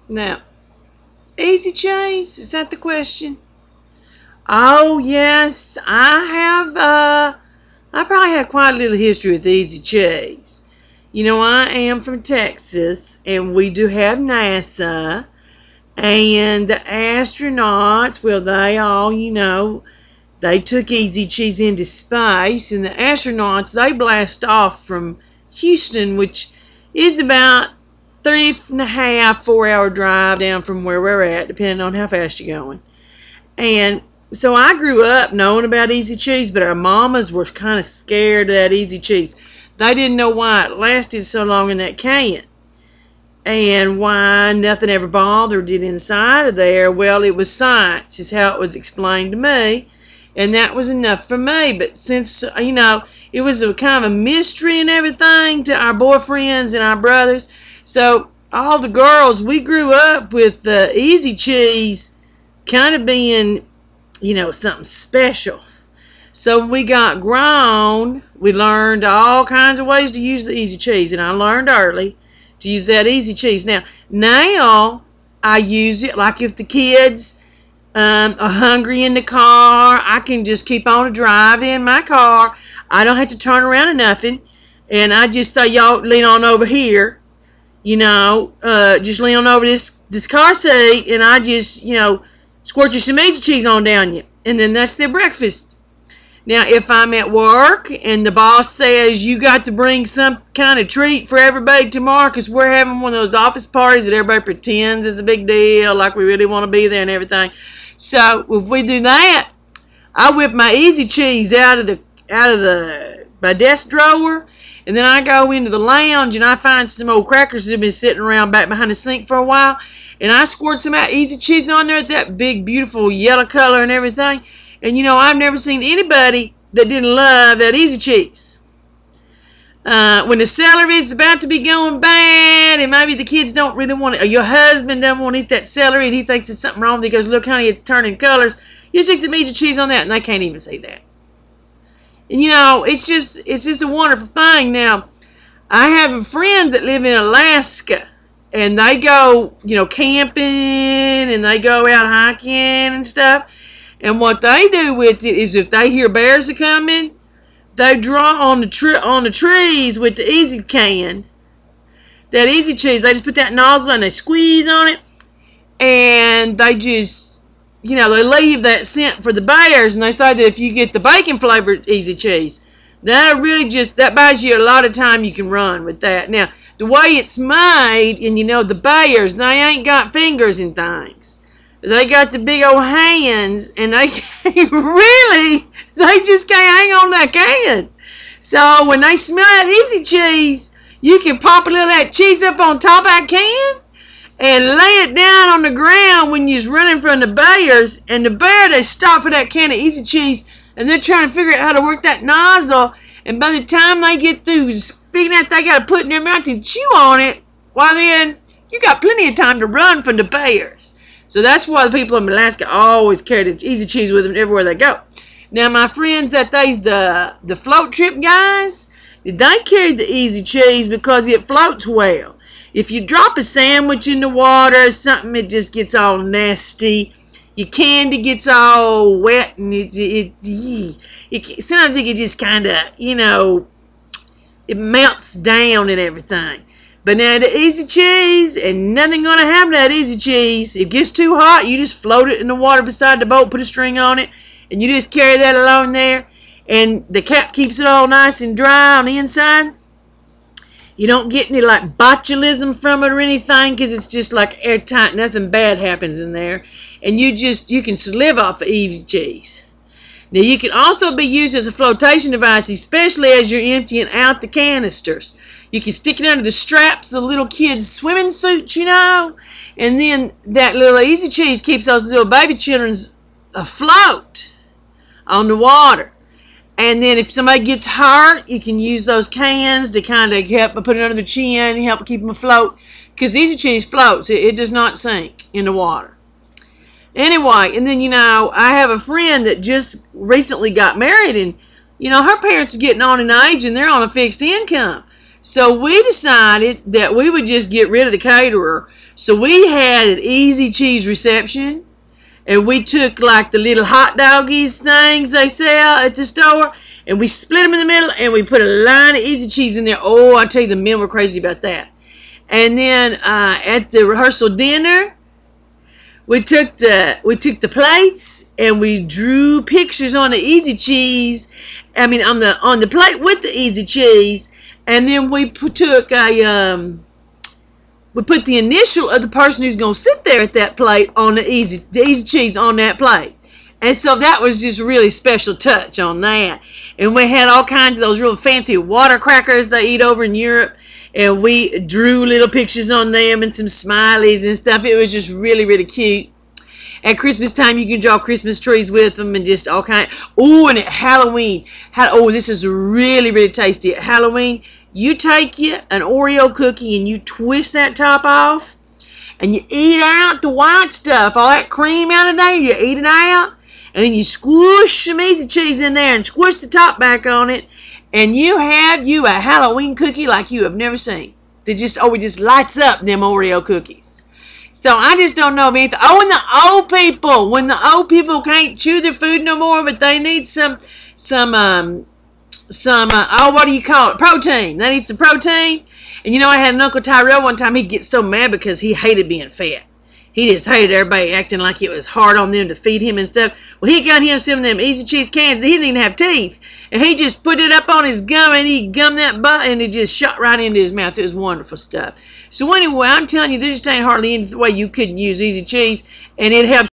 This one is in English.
Now, easy cheese, is that the question? Oh, yes, I probably have quite a little history with easy cheese. You know, I am from Texas, and we do have NASA, and the astronauts, well, they all, they took easy cheese into space, and the astronauts, they blast off from Houston, which is about 3.5, 4 hour drive down from where we're at, depending on how fast you're going. And so I grew up knowing about easy cheese, but our mamas were kind of scared of that easy cheese. They didn't know why it lasted so long in that can, and why nothing ever bothered it inside of there. Well, it was science, is how it was explained to me, and that was enough for me. But since, it was a kind of a mystery and everything to our boyfriends and our brothers, so all the girls, we grew up with the easy cheese kind of being, something special. So when we got grown, we learned all kinds of ways to use the easy cheese, and I learned early to use that easy cheese. Now I use it like if the kids are hungry in the car, I can just keep on driving in my car. I don't have to turn around or nothing, and I just say, y'all lean on over here, just lean on over this car seat, and I just, squirt you some easy cheese on down you, and then that's their breakfast. Now, if I'm at work and the boss says you got to bring some kind of treat for everybody tomorrow because we're having one of those office parties that everybody pretends is a big deal, like we really want to be there and everything. So if we do that, I whip my easy cheese out of my desk drawer, and then I go into the lounge and I find some old crackers that have been sitting around back behind the sink for a while, and I squirt some easy cheese on there, that big beautiful yellow color and everything. And I've never seen anybody that didn't love that easy cheese. When the celery is about to be going bad, and maybe the kids don't really want it, or your husband doesn't want to eat that celery, and he thinks there's something wrong with it because, look, honey, it's turning colors, you stick some easy cheese on that, and they can't even see that. And it's just a wonderful thing. Now, I have friends that live in Alaska, and they go, camping, and they go out hiking and stuff. And what they do with it is, if they hear bears are coming, they draw on the trees with the easy can, that easy cheese. They just put that nozzle and they squeeze on it, and they just, they leave that scent for the bears. And they say that if you get the bacon flavored easy cheese, that buys you a lot of time you can run with that. Now, the way it's made, and the bears, they ain't got fingers and things. They got the big old hands, and they just can't hang on that can. So when they smell that easy cheese, you can pop a little of that cheese up on top of that can and lay it down on the ground when you're running from the bears, and the bear, they stop for that can of easy cheese, and they're trying to figure out how to work that nozzle, and by the time they get through figuring out they got to put in their mouth and chew on it, well then, you got plenty of time to run from the bears. So that's why the people in Alaska always carry the easy cheese with them everywhere they go. Now, my friends that they's the float trip guys, they carry the easy cheese because it floats well. If you drop a sandwich in the water or something, it just gets all nasty. Your candy gets all wet, and sometimes it can just kind of, it melts down and everything. But now the easy cheese, and nothing going to happen to that easy cheese. If it gets too hot, you just float it in the water beside the boat, put a string on it, and you just carry that along there. And the cap keeps it all nice and dry on the inside. You don't get any like botulism from it or anything, because it's just like airtight. Nothing bad happens in there. And you can live off of easy cheese. Now, you can also be used as a flotation device, especially as you're emptying out the canisters. You can stick it under the straps of the little kids' swimming suits, and then that little easy cheese keeps those little baby children afloat on the water. And then if somebody gets hurt, you can use those cans to kind of help put it under the chin and help keep them afloat, because easy cheese floats. It does not sink in the water. Anyway, and then, I have a friend that just recently got married, and, her parents are getting on in age, and they're on a fixed income. So we decided that we would just get rid of the caterer. So we had an easy cheese reception, and we took like the little hot doggies things they sell at the store, and we split them in the middle, and we put a line of easy cheese in there. Oh, I tell you, the men were crazy about that. And then at the rehearsal dinner, we took the plates and we drew pictures on the easy cheese. I mean, on the plate with the easy cheese, and then we put the initial of the person who's gonna sit there at that plate on the easy cheese on that plate. And so that was just a really special touch on that. And we had all kinds of those real fancy water crackers they eat over in Europe. And we drew little pictures on them and some smileys and stuff. It was just really, really cute. At Christmas time, you can draw Christmas trees with them and just all kinds. Oh, and at Halloween. Oh, this is really, really tasty. At Halloween, you take an Oreo cookie and you twist that top off. And you eat out the white stuff. All that cream out of there, you eat it out. And then you squish some easy cheese in there and squish the top back on it. And you have a Halloween cookie like you have never seen. It just lights up them Oreo cookies. So I just don't know of anything. Oh, and the old people. When the old people can't chew their food no more, but they need what do you call it? Protein. They need some protein. And you know, I had an Uncle Tyrell one time. He'd get so mad because he hated being fat. He just hated everybody acting like it was hard on them to feed him and stuff. Well, he got him some of them easy cheese cans. He didn't even have teeth. And he just put it up on his gum, and he gummed that butt, and it just shot right into his mouth. It was wonderful stuff. So anyway, I'm telling you, there just ain't hardly any way you couldn't use easy cheese, and it helps.